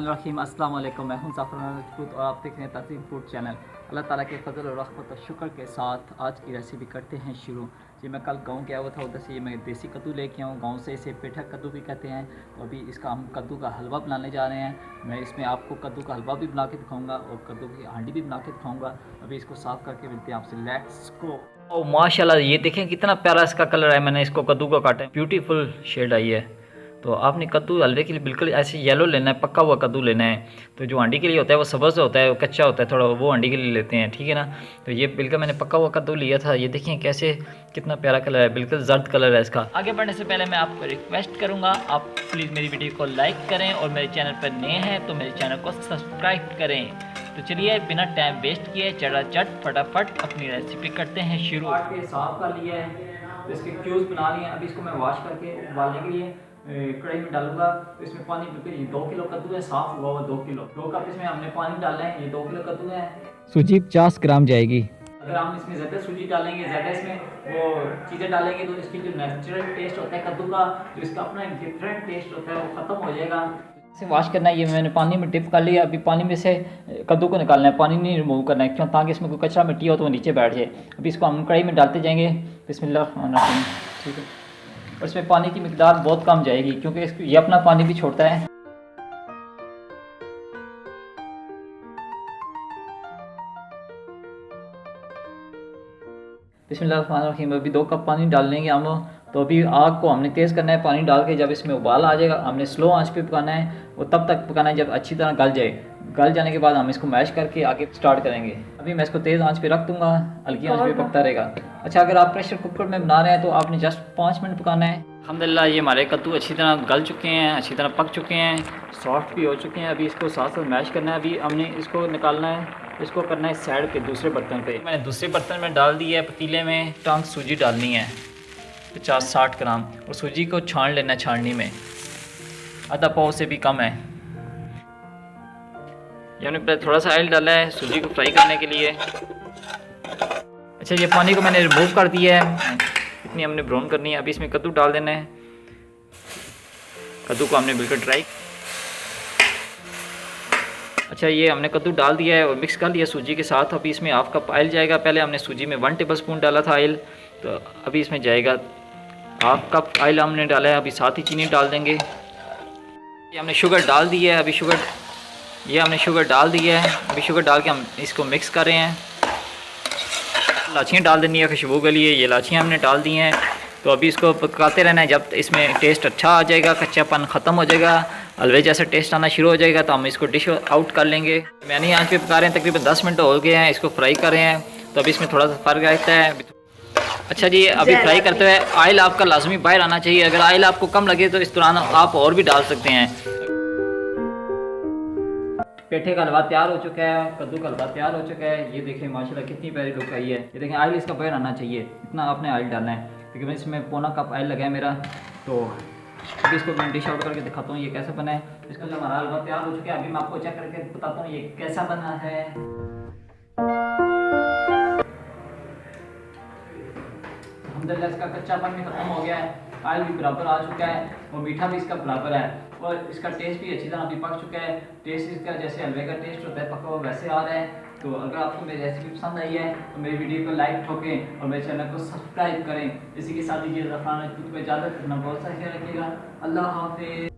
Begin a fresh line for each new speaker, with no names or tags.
रहीम अस्सलाम वालेकुम, मैं हूं ज़फ़रान राजपूत और आप देख रहे हैं तज़ीम फूड चैनल। अल्लाह ताला के फजल और रहमत और शुक्र के साथ आज की रेसिपी करते हैं शुरू। जी मैं कल गांव गया हुआ था, उधर से ये मैं देसी कद्दू लेके आऊँ। गांव से इसे पेठा कद्दू भी कहते हैं। तो अभी इसका हम कद्दू का हलवा बनाने जा रहे हैं। मैं इसमें आपको कद्दू का हलवा भी बना के दिखाऊँगा और कद्दू की हांडी भी बना के दिखाऊँगा। अभी इसको साफ़ करके मिलते हैं आपसे। Let's go. ओ माशाल्लाह, ये देखें कितना प्यारा इसका कलर है। मैंने इसको कद्दू का काटा है, ब्यूटीफुल शेड आई है। तो आपने कद्दू हलवे के लिए बिल्कुल ऐसे येलो लेना है, पक्का हुआ कद्दू लेना है। तो जो हांडी के लिए होता है वो सब्ज़ होता है, वो कच्चा होता है थोड़ा, वो हांडी के लिए लेते हैं, ठीक है ना। तो ये बिल्कुल मैंने पक्का हुआ कद्दू लिया था। ये देखिए कैसे कितना प्यारा कलर है, बिल्कुल जर्द कलर है इसका। आगे बढ़ने से पहले मैं आपको रिक्वेस्ट करूँगा, आप प्लीज़ मेरी वीडियो को लाइक करें और मेरे चैनल पर नए हैं तो मेरे चैनल को सब्सक्राइब करें। तो चलिए बिना टाइम वेस्ट किए चट फटाफट अपनी रेसिपी करते हैं शुरू। साफ कर लिया है, तो इसके क्यूब्स बना लिए हैं। अभी इसको मैं वॉश करके उबालने के लिए कढ़ाई में डालूंगा। तो इसमें पानी बिल्कुल 2 किलो कद्दू है, साफ़ हुआ हुआ 2 किलो, 2 कप इसमें हमने पानी डालना है। ये 2 किलो कद्दू है। सूजी 50 ग्राम जाएगी। अगर हम इसमें ज़्यादा सूजी डालेंगे, ज़्यादा इसमें वो चीज़ें डालेंगे तो इसकी जो नेचुरल टेस्ट होता है कद्दू का, जो इसका अपना एक डिफरेंट टेस्ट होता है, वो ख़त्म हो जाएगा। इसे वॉश करना है। ये मैंने पानी में डिप कर लिया। अभी पानी में से कद्दू को निकालना है, पानी नहीं रिमूव करना है, क्यों, ताकि इसमें कोई कचरा मिट्टी हो तो वो नीचे बैठ जाए। अभी इसको हम कढ़ाई में डालते जाएंगे। बिस्मिल्लाह, ठीक है। और इसमें पानी की मिकदार बहुत कम जाएगी क्योंकि ये अपना पानी भी छोड़ता है। बिस्मिल्लाहिर्रहमानिर्रहीम। अभी 2 कप पानी डाल लेंगे हम। तो अभी आग को हमने तेज़ करना है। पानी डाल के जब इसमें उबाल आ जाएगा हमने स्लो आंच पे पकाना है। वो तब तक पकाना है जब अच्छी तरह गल जाए। गल जाने के बाद हम इसको मैश करके आगे स्टार्ट करेंगे। अभी मैं इसको तेज़ आंच पे रख दूंगा, हल्की आंच पे पकता रहेगा। अच्छा, अगर आप प्रेशर कुकर में बना रहे हैं तो आपने जस्ट 5 मिनट पकाना है। अल्हम्दुलिल्लाह ये हमारे कद्दू अच्छी तरह गल चुके हैं, अच्छी तरह पक चुके हैं, सॉफ्ट भी हो चुके हैं। अभी इसको साथ साथ मैश करना है। अभी हमने इसको निकालना है, इसको करना है साइड पे दूसरे बर्तन पे। मैंने दूसरे बर्तन में डाल दी है पतीले में। टांग सूजी डालनी है 50-60 ग्राम, और सूजी को छान लेना है छाननी में, आधा पाव से भी कम है। ये हमने पहले थोड़ा सा ऑयल डाला है सूजी को फ्राई करने के लिए। अच्छा, ये पानी को मैंने रिमूव कर दिया है, इतनी हमने ब्राउन करनी है। अभी इसमें कद्दू डाल देना है। कद्दू को हमने बिल्कुल ड्राई। अच्छा, ये हमने कद्दू डाल दिया है और मिक्स कर लिया सूजी के साथ। अभी इसमें हाफ कप ऑयल जाएगा। पहले हमने सूजी में 1 टेबल स्पून डाला था ऑयल, तो अभी इसमें जाएगा हाफ कप ऑयल हमने डाला है। अभी साथ ही चीनी डाल देंगे। ये हमने शुगर डाल दी है। अभी हमने शुगर डाल दी है। अभी शुगर डाल के हम इसको मिक्स कर रहे हैं। इलायचियाँ डाल देनी है खुशबू के लिए। ये इलायचियाँ हमने डाल दी हैं। तो अभी इसको पकाते रहना है जब इसमें टेस्ट अच्छा आ जाएगा, कच्चापन ख़त्म हो जाएगा, हलवे जैसा टेस्ट आना शुरू हो जाएगा, तो हम इसको डिश आउट कर लेंगे। मैंने यहाँ पे पका रहे हैं, तकरीबन 10 मिनट हो गए हैं, इसको फ्राई कर रहे हैं। तो अभी इसमें थोड़ा सा फ़र्क रहता है। अच्छा जी, अभी फ्राई करते हुए ऑयल आपका लाजमी बाहर आना चाहिए। अगर ऑयल आपको कम लगे तो इस दौरान आप और भी डाल सकते हैं। पेठे का हलवा तैयार हो चुका है, कद्दू का हलवा तैयार हो चुका है। ये देखें माशाल्लाह कितनी प्यारी लुक आई है। ये देखें ऑयल इसका बाहर आना चाहिए, इतना आपने ऑयल डालना है। क्योंकि इसमें पौना कप ऑयल लगा है मेरा। तो अभी इसको मैं डिश आउट करके दिखाता हूँ ये कैसा बना है। इसका जो हमारा हलवा तैयार हो चुका है, अभी मैं आपको चेक करके बताता हूँ ये कैसा बना है। अल्हम्दुलिल्लाह इसका कच्चापन भी खत्म हो गया है, ऑयल भी बराबर आ चुका है और मीठा भी इसका बराबर है, और इसका टेस्ट भी अच्छी तरह अभी पक चुका है। टेस्ट इसका जैसे हलवे का टेस्ट होता है पका हुआ वैसे आ रहा है। तो अगर आपको मेरी रेसिपी पसंद आई है तो मेरी वीडियो को लाइक ठोकें और मेरे चैनल को सब्सक्राइब करें। इसी के साथ दीजिए ज़फ़रान राजपूत को इजाज़त, अपना बहुत सा ख्याल रखिएगा। अल्लाह हाफ़िज़।